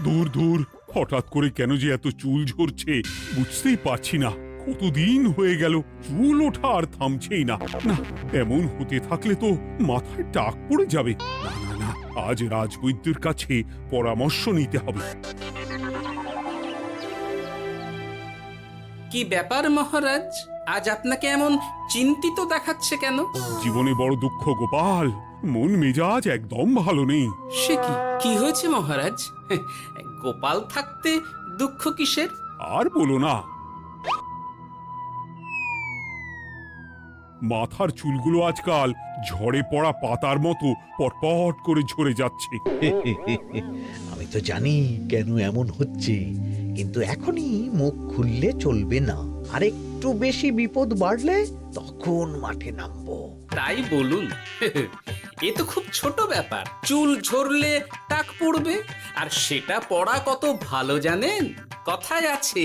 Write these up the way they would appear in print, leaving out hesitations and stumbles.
দূর দূর, হঠাৎ করে কেন যে এত চুল ঝরছে বুঝতেই পারছি না। কতদিন হয়ে গেল চুল ওঠা আর থামছেই না। না, এমন হতে থাকলে তো মাথায় টাক পড়ে যাবে। না না না, আজ রাজবৈদ্যের কাছে পরামর্শ নিতে হবে। কি ব্যাপার মহারাজ, আজ আপনাকে এমন চিন্তিত দেখাচ্ছে কেন? জীবনে বড় দুঃখ গোপাল, মন মেজাজ একদম ভালো নেই। সে কি কি হয়েছে মহারাজ? গোপাল থাকতে দুঃখ কিসের? আর বলো না, মাথার চুলগুলো আজকাল ঝড়ে পড়া পাতার মতো পটপট করে ঝরে যাচ্ছে। আমি তো জানি কেন এমন হচ্ছে, কিন্তু এখনই মুখ খুললে চলবে না। আর একটু বেশি বিপদ বাড়লে তখন মাঠে নামবো। তাই বলুন। এ তো খুব ছোট ব্যাপার। চুল ঝরলে টাক পড়বে, আর সেটা পড়া কত ভালো জানেন? কথায় আছে,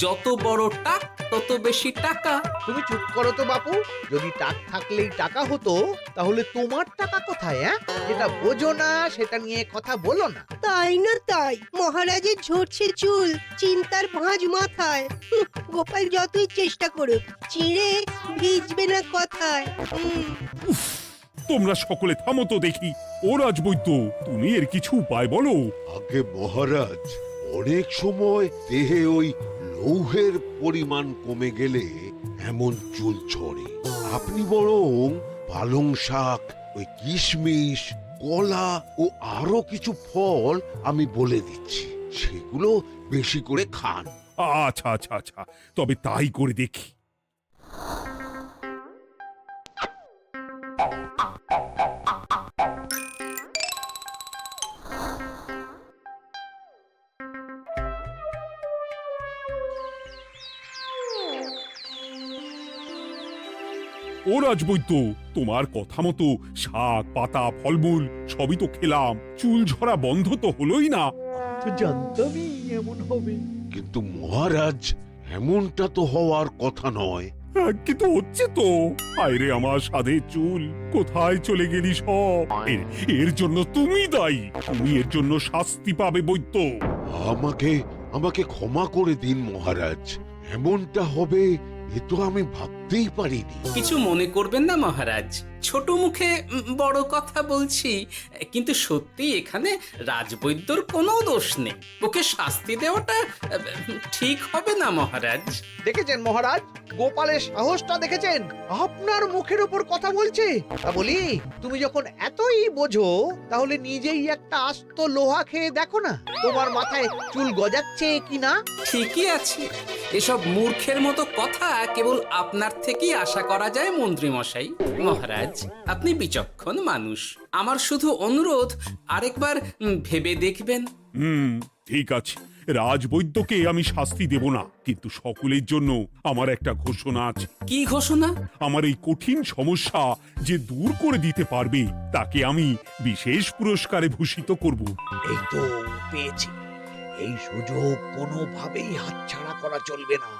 যত বড় টাক তত বেশি টাকা। তুমি চুপ করো তো বাপু। যদি টাক থাকলেই টাকা হতো, তাহলে তোমার টাকা কোথায়? যেটা বোঝো না সেটা নিয়ে কথা বলো না। তাই না তাই, মহারাজের ঝরছে চুল, চিন্তার ভাঁজ মাথায়। গোপাল যতই চেষ্টা করুক, চিড়ে ভিজবে না কথায়। তোমরা সকলে থামো তো দেখি। ও রাজবৈদ্য, তুমি এর কিছু উপায় বলো। আগে মহারাজ, অনেক সময় দেহে ওই লৌহের পরিমাণ কমে গেলে এমন চুল ঝরে। আপনি বরং পালং শাক, ওই কিশমিশ, কলা ও আরো কিছু ফল আমি বলে দিচ্ছি, সেগুলো বেশি করে খান। আচ্ছা আচ্ছা আচ্ছা, তবে তাই করে দেখি। ও রাজবৈদ্য, তোমার কথা মতো শাক পাতা ফলমূল সবই তো খেলাম, চুল ঝরা বন্ধ তো হলোই না। তো জানতামই এমন হবে। কিন্তু মহারাজ, এমনটা তো হওয়ার কথা নয়। কিন্তু হচ্ছে তো। আরে আমার সাধে চুল, কোথায় চলে গেলি সব? এর জন্য তুমি দায়ী। তুমি এর জন্য শাস্তি পাবে বৈদ্য। আমাকে আমাকে ক্ষমা করে দিন মহারাজ, এমনটা হবে এ তো আমি ভাবতেই পারিনি। কিছু মনে করবেন না মহারাজ, ছোট মুখে বড় কথা বলছি। কিন্তু সত্যি এখানে রাজবৈদ্যর কোনো দোষ নেই। ওকে শাস্তি দেওয়াটা ঠিক হবে না মহারাজ। দেখেছেন মহারাজ, গোপালের সাহসটা দেখেছেন? আপনার মুখের উপর কথা বলছে। তা বলি, তুমি যখন এতই বোঝো, তাহলে নিজেই একটা আস্ত লোহা খেয়ে দেখো না, তোমার মাথায় চুল গজাচ্ছে কিনা। ঠিকই আছে, এসব মূর্খের মতো কথা কেবল আপনার থেকেই আশা করা যায় মন্ত্রী মশাই। মহারাজ, আপনি বিচক্ষণ মানুষ। আমার শুধু অনুরোধ, আরেকবার ভেবে দেখবেন। ঠিক আছে, রাজবৈদ্যকে আমি শাস্তি দেব না, কিন্তু সকলের জন্য আমার একটা ঘোষণা আছে। কি ঘোষণা? আমার এই কঠিন সমস্যা যে দূর করে দিতে পারবে, তাকে আমি বিশেষ পুরস্কারে ভূষিত করব। এই তো পেয়েছি। এই সুযোগ কোনোভাবেই হাতছাড়া করা চলবে না।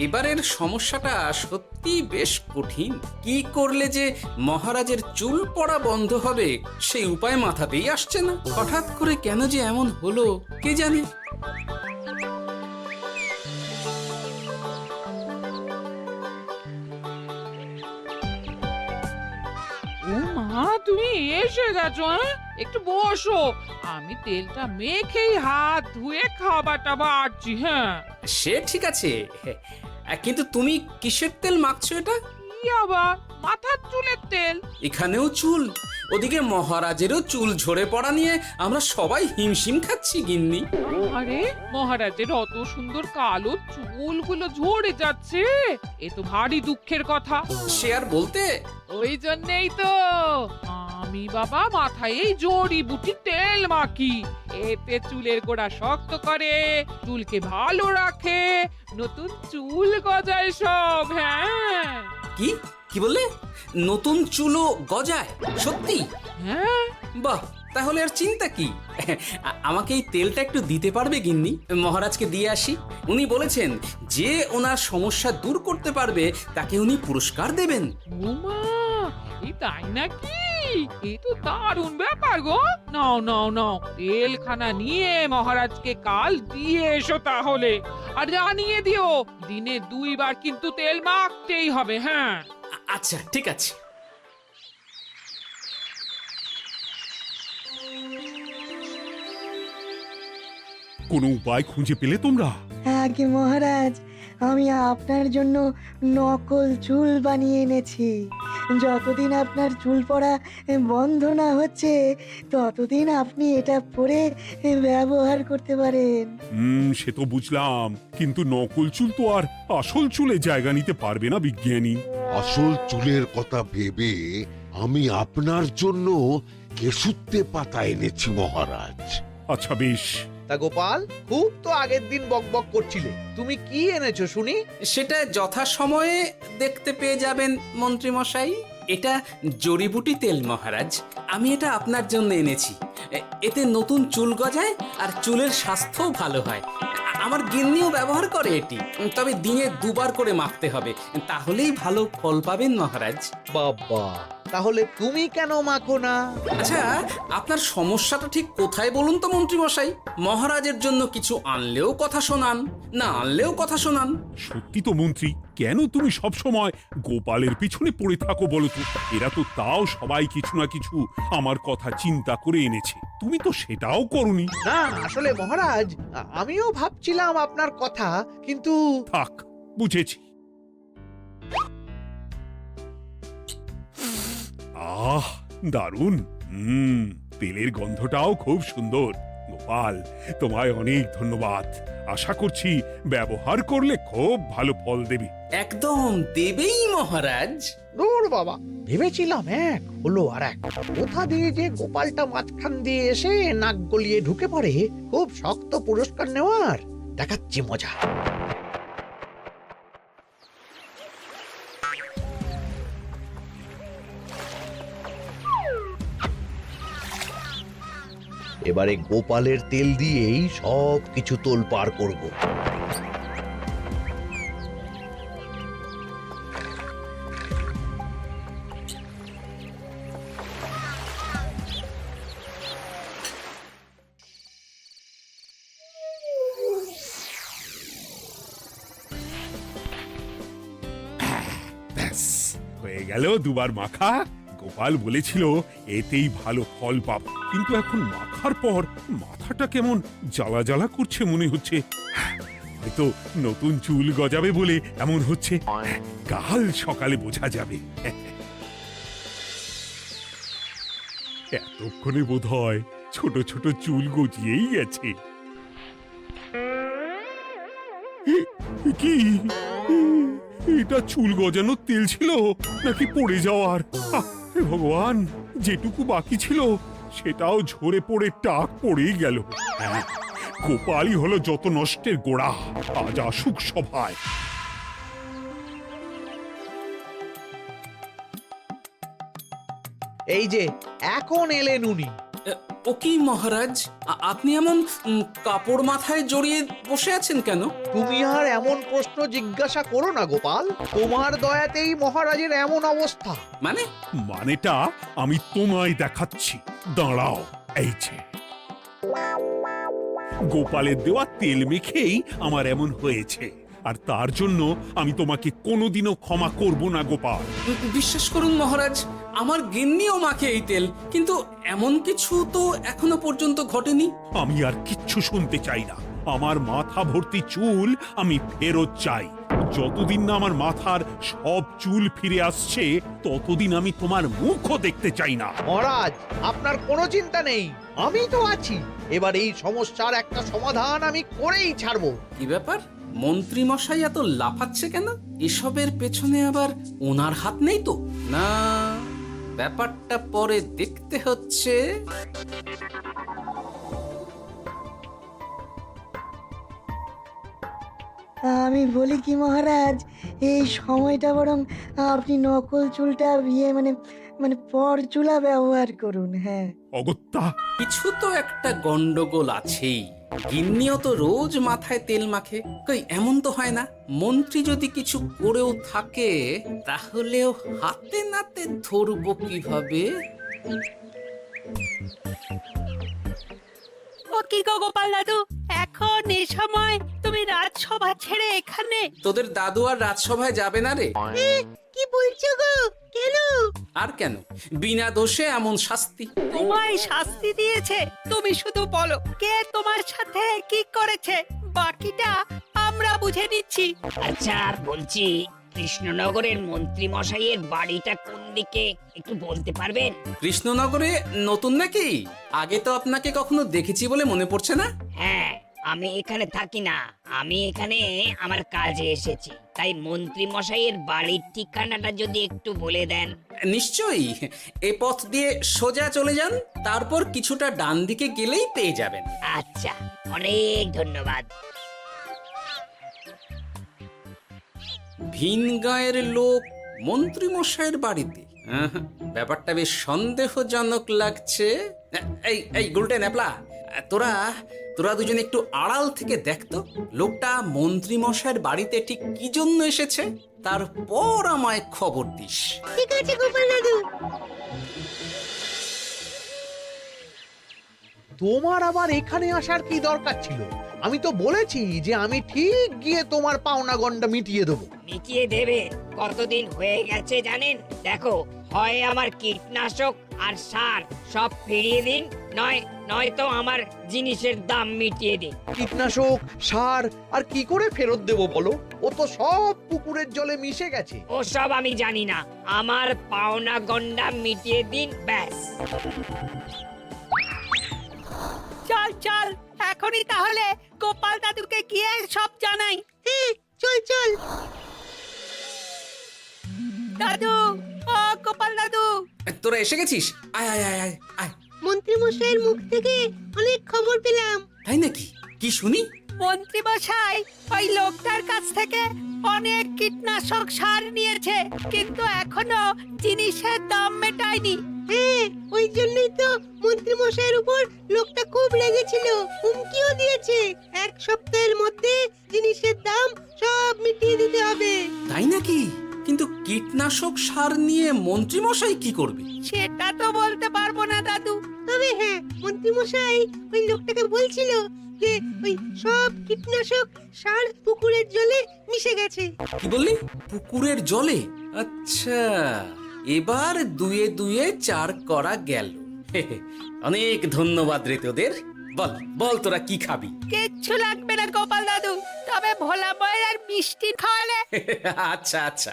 এবারের সমস্যাটা সত্যি বেশ কঠিন। কি করলে যে মহারাজের চুল পড়া বন্ধ হবে সেই উপায় মাথাতেই আসছে না। হঠাৎ করে কেন যে এমন হলো কে জানে। ও মা, তুমি এসে গেছো? একটু বসো, আমি তেলটা মেখেই হাত ধুয়ে খাবারটা বাড়ছি। হ্যাঁ, সে ঠিক আছে, কিন্তু তুমি কিসের তেল মাখছো এটা? কি আবার মাথার চুলের তেল? এখানেও চুল, ওদিকে মহারাজেরও চুল ঝরে পড়া নিয়ে আমরা সবাই হিমশিম খাচ্ছি গিন্নি। আরে, মহারাজের অত সুন্দর কালো চুলগুলো ঝরে যাচ্ছে, এ তো ভারী দুঃখের কথা। সে আর বলতে। ওই জন্যেই তো আমি বাবা মাথায় এই জড়িবুটি তেল মাখি। এতে চুলের গোড়া শক্ত করে, চুলকে ভালো রাখে, নতুন চুল গজায় সব। হ্যাঁ। কি কি বললে? নতুন চুলও গজায়? সত্যি? হ্যাঁ। বাহ, তাহলে আর চিন্তা কি? আমাকে এই তেলটা একটু দিতে পারবে গিন্নি? মহারাজকে দিয়ে আসি। উনি বলেছেন যে ওনার সমস্যা দূর করতে পারবে তাকে উনি পুরস্কার দেবেন। উমা, এই তাই নাকি? এ তো দারুণ ব্যাপার গো। নাও নাও নাও, তেলখানা নিয়ে মহারাজকে কাল দিয়ে এসো তাহলে। আর জানিয়ে দিও, দিনে 2 বার কিন্তু তেল মাখতেই হবে। হ্যাঁ, আচ্ছা ঠিক আছে। কোনো উপায় খুঁজে পেলে তোমরা? আগে মহারাজ, আমি আপনার জন্য নকল চুল বানিয়ে এনেছি। যতদিন আপনার চুল পড়া বন্ধ না হচ্ছে ততদিন আপনি এটা পরে ব্যবহার করতে পারেন। সে তো বুঝলাম, কিন্তু নকল চুল তো আর আসল চুলে জায়গা নিতে পারবে না বিজ্ঞানী। আসল চুলের কথা ভেবে আমি আপনার জন্য কেশুত্তে পাতা এনেছি মহারাজ। আচ্ছা বেশ। তা গোপাল, খুব তো আগের দিন বকবক করছিলে, তুমি কি এনেছো শুনি? সেটা যথাসময়ে দেখতে পেয়ে যাবেন মন্ত্রী মশাই। এটা জড়িবুটি তেল মহারাজ। আমি এটা আপনার জন্য এনেছি। এতে নতুন চুল গজায় আর চুলের স্বাস্থ্যও ভালো হয়। আমার গিন্নিও ব্যবহার করে এটি, তবে দিনে 2 বার করে মাখতে হবে, তাহলেই ভালো ফল পাবেন মহারাজ। বাবা, তাহলে তুমি কেন মাখো না? আচ্ছা, আপনার সমস্যাটা ঠিক কোথায় বলুন তো মন্ত্রী মশাই? মহারাজের জন্য কিছু আনলেও কথা শোনান, না আনলেও কথা শোনান। সত্যি তো মন্ত্রী, কেন তুমি সব সময় গোপালের পিছনে পড়ে থাকো বলো তো? এরা তো তাও সবাই কিছু না কিছু আমার কথা চিন্তা করে এনেছে, তুমি তো সেটাও করনি। না আসলে মহারাজ, আমিও ভাবছিলাম আপনার কথা, কিন্তু থাক, বুঝেছি। আহ, দারুণ। তেলের গন্ধটাও খুব সুন্দর। গোপাল, তোমায় অনেক ধন্যবাদ। আশা করছি ব্যবহার করলে খুব ভালো ফল দেবে। একদম দেবেই মহারাজ। দূর বাবা, ভেবেছিলাম এক হলো আর এক। কোথা দিয়ে যে গোপালটা মাঝখান দিয়ে এসে নাক গলিয়ে ঢুকে পড়ে, খুব শক্ত পুরস্কার নেওয়ার। দেখাচ্ছি মজা। এবারে গোপালের তেল দিয়েই সব কিছু তোলপাড় করব। ব্যাস, হয়ে গেল 2 বার মাখা। গোপাল বলেছিল এতেই ভালো ফল পাব, কিন্তু এখন মাখার পর মাথাটা কেমন জ্বালা জ্বালা করছে মনে হচ্ছে। হয়তো নতুন চুল গজাবে বলে এমন হচ্ছে। কাল সকালে বোঝা যাবে। এতক্ষণে বোধহয় ছোট ছোট চুল গজিয়েই গেছে। কি এটা চুল গজানোর তেল ছিল নাকি পড়ে যাওয়ার? হে ভগবান, যেটুকু বাকি ছিল সেটাও ঝরে পড়ে টাক পড়েই গেল। গোপালই হলো যত নষ্টের গোড়া। আজ আসুক সভায়। এই যে এখন এলেন উনি। ও কি মহারাজ, আপনি এমন কাপড় মাথায় জড়িয়ে বসে আছেন কেন? তুমি আর এমন প্রশ্ন জিজ্ঞাসা করো না গোপাল, তোমার দয়াতেই মহারাজের এমন অবস্থা। মানেটা আমি তোমায় দেখাচ্ছি, দাঁড়াও। এই যে গোপালের দেওয়া তেল মেখেই আমার এমন হয়েছে, আর তার জন্য আমি তোমাকে কোনোদিনও ক্ষমা করব না গোপাল। বিশ্বাস করুন মহারাজ, আমার গিন্নিও মাখে এই তেল, কিন্তু এমন কিছু তো এখনো পর্যন্ত ঘটেনি। আমি আর কিচ্ছু শুনতে চাই না। আমার মাথা ভর্তি চুল আমি ফেরত চাই। যতদিন না আমার মাথার সব চুল ফিরে আসছে ততদিন আমি তোমার মুখও দেখতে চাই না। মহারাজ, আপনার কোনো চিন্তা নেই, আমি তো আছি। এবার এই সমস্যার একটা সমাধান আমি করেই ছাড়বো। কি ব্যাপার, মন্ত্রী মশাই এত লাফাচ্ছে কেন? এসবের পেছনে আবার ওনার হাত নেই তো? না, ব্যাপারটা পরে দেখতে হচ্ছে। আমি বলি কি মহারাজ, এই সময়টা বরং আপনি নকল চুলটা মানে মানে পরচুলা ব্যবহার করুন। হ্যাঁ, অগত্যা, কিছু তো একটা গন্ডগোল আছেই। গিন্নিও তো রোজ মাথায় তেল মাখে, কই এমন তো হয় না। মন্ত্রী যদি কিছু করেও থাকে তাহলেও হাতে নাতে ধরবো কিভাবে? ও কি গো গোপাল দাদু, এখন এই সময় তুমি রাজসভা ছেড়ে এখানে? তোদের দাদু আর রাজসভায় যাবে না রে? কি বলছো গো? কেন? আর কেন, বিনা দোষে এমন শাস্তি। তোমায় শাস্তি দিয়েছে, তুমি শুধু বলো কে তোমার সাথে কি করেছে, বাকিটা আমরা বুঝে নিচ্ছি। আচ্ছা বলছি, কৃষ্ণনগরের মন্ত্রী মশাইয়ের বাড়িটা কোন দিকে একটু বলতে পারবেন? কৃষ্ণনগরে নতুন নাকি? আগে তো আপনাকে কখনো দেখেছি বলে মনে পড়ছে না। হ্যাঁ, আমি এখানে থাকি না, আমি এখানে আমার কাজে এসেছি, তাই মন্ত্রী মশাইয়ের বাড়ির ঠিকানাটা যদি একটু বলে দেন। নিশ্চয়ই, এ পথ দিয়ে সোজা চলে যান, তারপর কিছুটা ডান দিকে গেলেই পেয়ে যাবেন। আচ্ছা, অনেক ধন্যবাদ। ভিন গাঁয়ের লোক মন্ত্রী মশাইয়ের বাড়িতে, ব্যাপারটা বেশ সন্দেহজনক লাগছে। এই এই গুলটে ন্যাপলা, তোরা তোরা দুজন একটু আড়াল থেকে দেখতো লোকটা মন্ত্রী মশাইয়ের বাড়িতে ঠিক কি জন্য এসেছে, তারপর আমায় খবর দিস। ঠিক আছে গোপাল দাদু। তোমার আবার এখানে আসার কি দরকার ছিল? আমি তো বলেছি যে আমি ঠিক গিয়ে তোমার পাওনা গন্ডা মিটিয়ে দেবো। মিটিয়ে দেবে? কতদিন হয়ে গেছে জানেন? দেখো, হয় আমার কীটনাশক আর সার সব ফিরিয়ে দিন, নয়তো আমার জিনিসের দাম মিটিয়ে দিন। কীটনাশক, সার আর কি করে ফেরত দেবো বলো? ও তো সব পুকুরের জলে মিশে গেছে। ওসব আমি জানি না, আমার পাওনা গন্ডা মিটিয়ে দিন, ব্যাস। চল চল, এখনই তাহলে গোপাল দাদুকে গিয়ে সব জানাই। হ্যাঁ, চল চল। দাদু, ও গোপাল দাদু। তোরা এসে গেছিস? আয় আয় আয় আয় আয়। মন্ত্রী মশাইয়ের মুখ থেকে অনেক খবর পেলাম। তাই নাকি? কি শুনি? মন্ত্রী মশাই ওই লোকটার কাছ থেকে অনেক কীটনাশক সার নিয়েছে, কিন্তু এখনো জিনিসের দাম মেটায়নি। হ্যাঁ, ওই জন্যই তো মন্ত্রী মশাইয়ের উপর লোকটা খুব রেগেছিল, হুমকিও দিয়েছে 1 সপ্তাহের মধ্যে জিনিসের দাম সব মিটিয়ে দিতে হবে। তাই নাকি? কিন্তু কীটনাশক সার নিয়ে মন্ত্রী মশাই কি করবে? সেটা তো বলতে পারবো না দাদু। তবে হ্যাঁ, মন্ত্রী মশাই ওই লোকটাকে বলছিল যে ওই সব কীটনাশক সার পুকুরের জলে মিশে গেছে। কি বললি? পুকুরের জলে? আচ্ছা, এবার দুয়ে দুয়ে 4 করা গেল। অনেক ধন্যবাদ রে তোদের। বল বল, তোরা কি খাবি? কিচ্ছু লাগবে না গোপাল দাদু, তবে ভোলা বয়ের আর মিষ্টি খাওয়ালে। আচ্ছা আচ্ছা।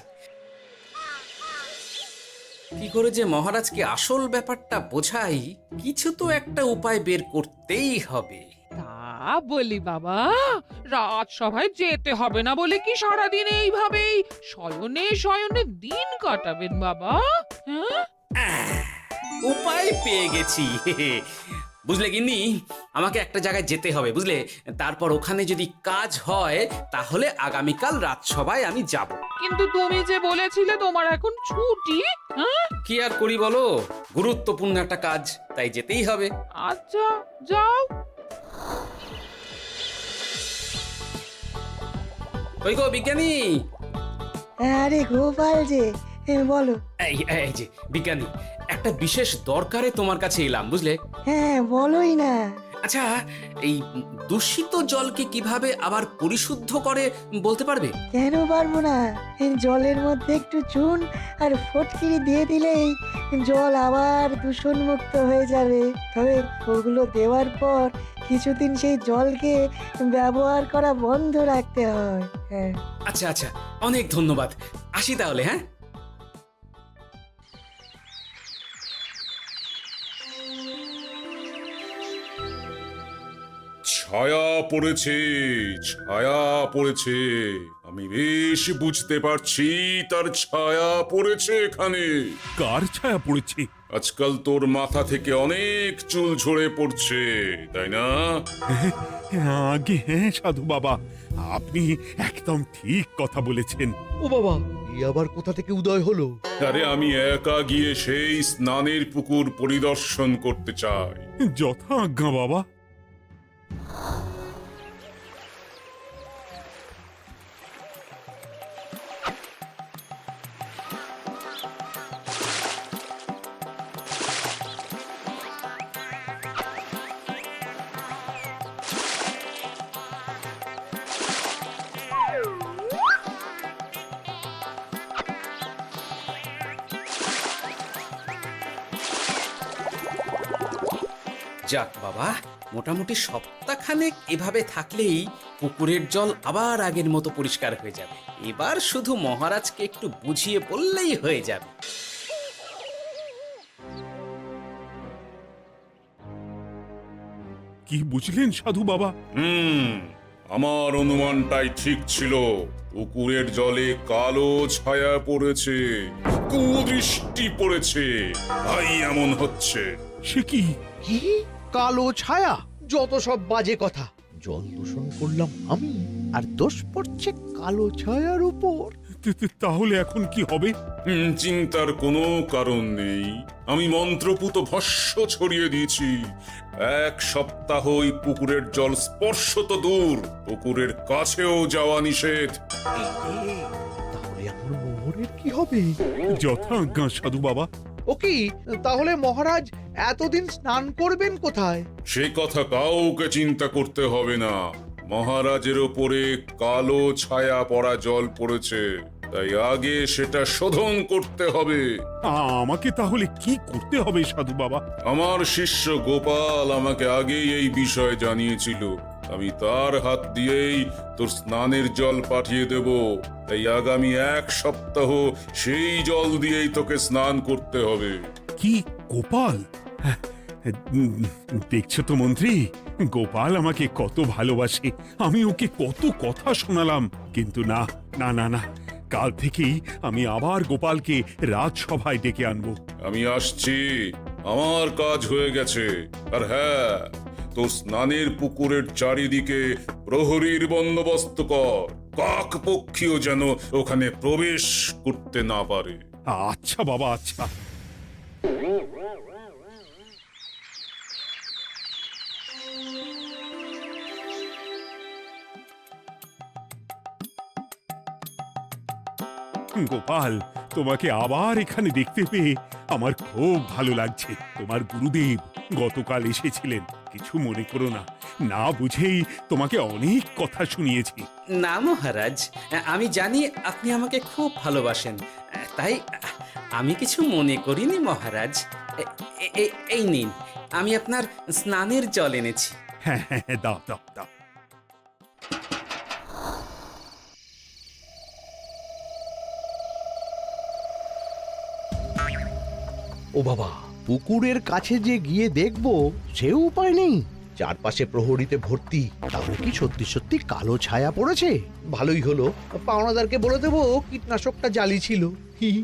কি করে যে মহারাজকে আসল ব্যাপারটা বোঝাই, কিছু তো একটা উপায় বের করতেই হবে। তা বলি বাবা, রাজসভায় যেতে হবে না বলে কি সারাদিন এইভাবেই শয়নে শয়নে দিন কাটাবেন বাবা? হ্যাঁ, উপায় পেয়ে গেছি। বুঝলে গিন্নি, আমাকে একটা জায়গায় যেতে হবে, বুঝলে? তারপর ওখানে যদি কাজ হয় তাহলে আগামীকাল রাজসভায় আমি যাব। কিন্তু তুমি যে বলেছিলে তোমার এখন ছুটি। হ্যাঁ, কি আর করি বলো, গুরুত্বপূর্ণ একটা কাজ, তাই যেতেই হবে। আচ্ছা যাও। কই গো বিজ্ঞানী? আরে গোপাল যে, বলো। এই যে বিজ্ঞানী, একটা বিশেষ দরকারে তোমার কাছে এলাম, বুঝলে? হ্যাঁ, বলোই না। আচ্ছা, এই দূষিত জলকে কিভাবে আবার পরিশুদ্ধ করে বলতে পারবে? কেন পারবো না? জলের মধ্যে একটু চুন আর ফটকিরি দিয়ে দিলেই জল আবার দূষণমুক্ত হয়ে যাবে। তবে ওগুলো দেওয়ার পর কিছুদিন সেই জলকে ব্যবহার করা বন্ধ রাখতে হয়। হ্যাঁ। আচ্ছা আচ্ছা, অনেক ধন্যবাদ, আসি তাহলে। হ্যাঁ, ছায়া পড়েছে, ছায়া পড়েছে। আমি বেশ বুঝতে পারছি তার ছায়া পড়েছে এখানে। কার ছায়া পড়েছে? আজকাল তোর মাথা থেকে অনেক চুল ঝরে পড়ছে, তাই না? আগে হ্যাঁ সাধু বাবা, আপনি একদম ঠিক কথা বলেছেন। ও বাবা, এই আবার কোথা থেকে উদয় হলো? আরে আমি একা গিয়ে সেই স্নানের পুকুর পরিদর্শন করতে চাই। যথা আজ্ঞা বাবা। যাক বাবা, মোটামুটি সপ্তাহখানেক এভাবে থাকলেই পুকুরের জল আবার আগের মতো পরিষ্কার হয়ে যাবে। এবার শুধু মহারাজকে একটু বুঝিয়ে বললেই হয়ে যাবে। কি বুঝলেন সাধু বাবা? আমার অনুমানটাই ঠিক ছিল। পুকুরের জলে কালো ছায়া পড়েছে, কুদৃষ্টি পড়েছে, তাই এমন হচ্ছে। সে কি? কি কালো ছায়া? যত সব বাজে কথা। জল দূষণ করলাম আমি, আর দোষ পড়ছে কালো ছায়ার উপর। তাহলে এখন কি হবে? চিন্তার কোনো কারণ নেই। আমি মন্ত্রপুত ভস্য ছড়িয়ে দিয়েছি। 1 সপ্তাহ ওই পুকুরের জল স্পর্শ তো দূর, পুকুরের কাছেও যাওয়া নিষেধ। তাহলে আমার মোহরের কি হবে? যথা আজ্ঞা সাধু বাবা। ও কি, তাহলে মহারাজ এতদিন স্নান করবেন কোথায়? সে কথা কাউকে চিন্তা করতে হবে না। মহারাজের ওপরে কালো ছায়া পড়া জল পড়েছে, তাই আগে সেটা শোধন করতে হবে। আমাকে তাহলে কি করতে হবে সাধু বাবা? আমার শিষ্য গোপাল আমাকে আগেই এই বিষয় জানিয়েছিল। আমি তার হাত দিয়েই তোর স্নানের জল পাঠিয়ে দেব। তাই আগামী 1 সপ্তাহ সেই জল দিয়েই তোকে স্নান করতে হবে। কি গোপাল? দেখছো তো মন্ত্রী, গোপাল আমাকে কত ভালোবাসে। আমি ওকে কত কথা শোনালাম, কিন্তু না না না না, কাল থেকেই আমি আবার গোপালকে রাজসভায় ডেকে আনবো। আমি আসছি, আমার কাজ হয়ে গেছে। আর হ্যাঁ, তোর স্নানের পুকুরের চারিদিকে প্রহরীর বন্দোবস্ত কর। কাক পক্ষীও যেন ওখানে প্রবেশ করতে না পারে। আচ্ছা বাবা, আচ্ছা। গোপাল, তোমাকে আবার এখানে দেখতে পেয়ে আমার খুব ভালো লাগছে। তোমার গুরুদেব গতকাল এসেছিলেন, কিছু মনে করো না। না বুঝেই তোমাকে অনেক কথা শুনিয়েছি। না মহারাজ, আমি জানি আপনি আমাকে খুব ভালোবাসেন, তাই আমি কিছু মনে করিনি মহারাজ। এই নিন, আমি আপনার স্নানের জল এনেছি। হ্যাঁ হ্যাঁ হ্যাঁ, দাও দাও দাও। ও বাবা, পুকুরের কাছে যে গিয়ে দেখবো সে উপায় নেই। চারপাশে প্রহরীতে ভর্তি, তাহলে কি সত্যি সত্যি কালো ছায়া পড়েছে? ভালোই হলো, পাওনাদারকে বলে দেবো কীটনাশকটা জালি ছিল। হি হি।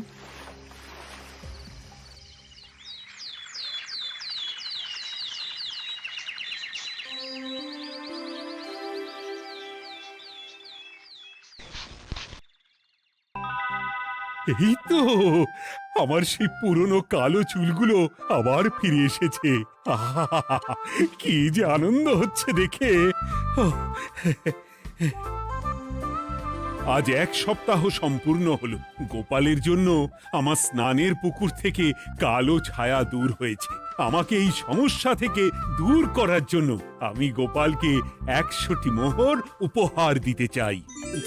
এই তো আমার সেই পুরনো কালো চুলগুলো আবার ফিরে এসেছে। আহা, কি যে আনন্দ হচ্ছে দেখে। আজ 1 সপ্তাহ সম্পূর্ণ হলো। গোপালের জন্য আমার স্নানের পুকুর থেকে কালো ছায়া দূর হয়েছে। আমাকে এই সমস্যা থেকে দূর করার জন্য আমি গোপালকে 100টি মোহর উপহার দিতে চাই।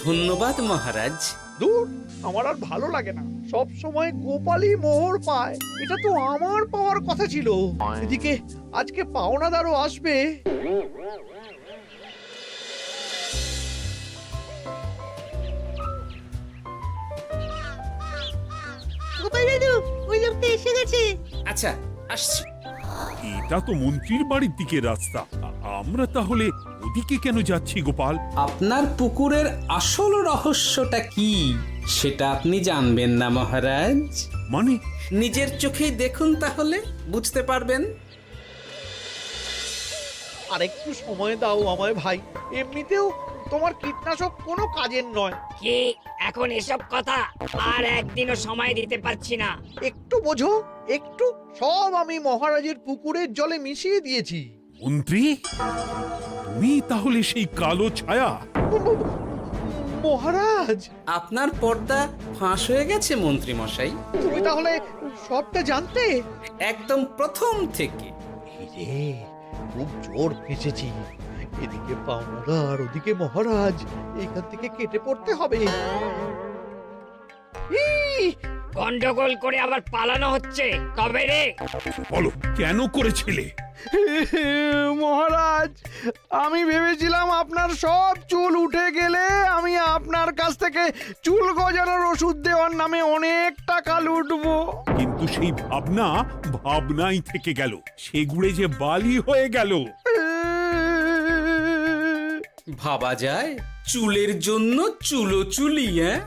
ধন্যবাদ মহারাজ। দূর, আমার আর ভালো লাগে না। সব সময় গোপালই মোহর পায়, এটা তো আমার পাওয়ার কথা ছিল। এদিকে আজকে পাওনাদারও আসবে। গোপাল দাদু, ওই লোকটা এসে গেছে। আচ্ছা, আসছি। এটা তো মন্ত্রীর বাড়ির দিকে রাস্তা। আমরা তাহলে ওদিকে সেদিকে কেন যাচ্ছি গোপাল? আপনার পুকুরের আসল রহস্যটা কি সেটা আপনি জানবেন না মহারাজ। মানে নিজের চোখেই দেখুন, তাহলে বুঝতে পারবেন। আর একটু সময় দাও আমায় ভাই, এমনিতেও তোমার কীটনাশক কোনো কাজের নয়। কি এখন এসব কথা? আর একদিনও সময় দিতে পারছি না। একটু বোঝো, একটু। সব আমি মহারাজের পুকুরের জলে মিশিয়ে দিয়েছি। মন্ত্রী, তুমি তাহলে সেই কালো ছায়া? মহারাজ, আপনার পর্দা ফাঁস হয়ে গেছে মন্ত্রী মশাই। তুমি তাহলে সবটা জানতে? একদম প্রথম থেকে। রে, খুব জোর ফেঁসেছি। এদিকে পাওনাদার, ওদিকে মহারাজ, এখান থেকে কেটে পড়তে হবে। গন্ডগোল করে আবার পালানো হচ্ছে তবে রে। বলো, কেন করেছিলে? মহারাজ, আমি ভেবেছিলাম আপনার সব চুল উঠে গেলে আমি আপনার কাছ থেকে চুল গজানোর ওষুধ দেওয়ার নামে অনেক টাকা লুটবো। কিন্তু সেই ভাবনা ভাবনাই থেকে গেল, সেগুড়ে যে বালি হয়ে গেল। ভাবা যায় চুলের জন্য চুলো চুলি, হ্যাঁ?